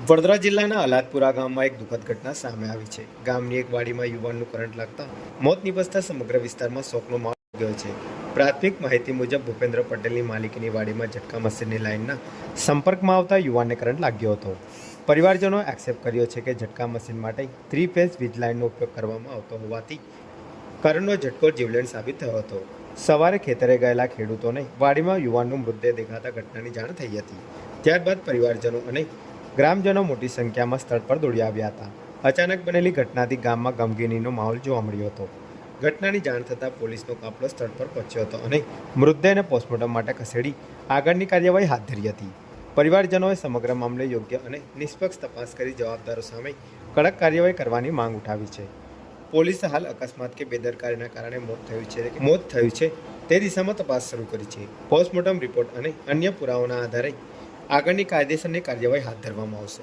વડોદરા જિલ્લાના અલાદપુરા ગામમાં એક દુઃખદ ઘટના સામે આવી છે। ગામની એક વાડીમાં યુવાનનું કરંટ લાગતા મોત નિપજતા સમગ્ર વિસ્તારમાં શોકનો માહોલ ગયો છે। પ્રાથમિક માહિતી મુજબ ભૂપેન્દ્ર પટેલની માલિકીની વાડીમાં ઝટકા મશીનની લાઇનના સંપર્કમાં આવતા યુવાનને કરંટ લાગ્યો હતો। પરિવારજનોએ આક્ષેપ કર્યો છે કે ઝટકા મશીન માટે 3 ફેઝ વીજ લાઇનનો ઉપયોગ કરવામાં આવતો હોવાથી કરંટનો ઝટકો જીવલેણ સાબિત થયો હતો। સવારે ખેતરે ગયેલા ખેડૂતોને વાડીમાં યુવાનનો મૃતદેહ દેખાતા ઘટનાની જાણ થઈ હતી। ત્યારબાદ પરિવારજનો અને ગ્રામજનો મોટી સંખ્યામાં સ્થળ પર દોડી આવ્યા હતા। અચાનક બનેલી ઘટનાથી ગામમાં ગમગીનીનો માહોલ જોવા મળ્યો હતો। ઘટનાની જાણ થતાં પોલીસનો કાફલો સ્થળ પર પહોંચ્યો હતો અને મૃતદેહને પોસ્ટમોર્ટમ માટે ખસેડી આગળની કાર્યવાહી હાથ ધરી હતી। પરિવારજનોએ સમગ્ર મામલે યોગ્ય અને નિષ્પક્ષ તપાસ કરી જવાબદારો સામે કડક કાર્યવાહી કરવાની માંગ ઉઠાવી છે। પોલીસે હાલ અકસ્માત કે બેદરકારીના કારણે મોત થયું છે તે દિશામાં તપાસ શરૂ કરી છે। પોસ્ટમોર્ટમ રિપોર્ટ અને અન્ય પુરાવાના આધારે આગળની કાયદેસરની કાર્યવાહી હાથ ધરવામાં આવશે।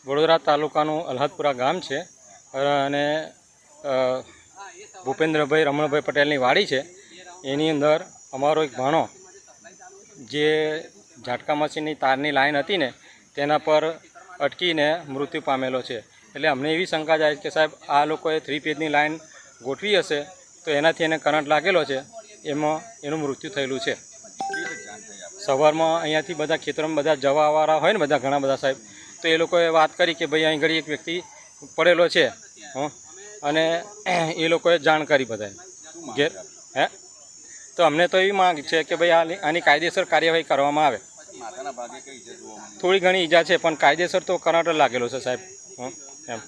વડોદરા તાલુકાનું અલ્હાદપુરા ગામ છે અને ભૂપેન્દ્રભાઈ રમણભાઈ પટેલની વાડી છે। એની અંદર અમારો એક ભાણો જે ઝાટકા મશીનની તારની લાઈન હતી ને તેના પર અટકીને મૃત્યુ પામેલો છે। એટલે અમને એવી શંકા જાય કે સાહેબ આ લોકોએ 3 ફેઝની લાઈન ગોઠવી હશે તો એનાથી એને કરંટ લાગેલો છે, એમાં એનું મૃત્યુ થયેલું છે। સવારમાં અહીંયાથી બધા ખેતરમાં બધા જવાવાળા હોય ને બધા ઘણા બધા સાહેબ, તો એ લોકોએ વાત કરી કે ભાઈ અહીં ઘડી એક વ્યક્તિ પડેલો છે અને એ લોકોએ જાણ કરી બધાએ ઘેર તો અમને તો એવી માંગ છે કે ભાઈ આની કાયદેસર કાર્યવાહી કરવામાં આવે। થોડી ઘણી ઈજા છે પણ કાયદેસર તો કરંટ લાગેલો છે સાહેબ એમ।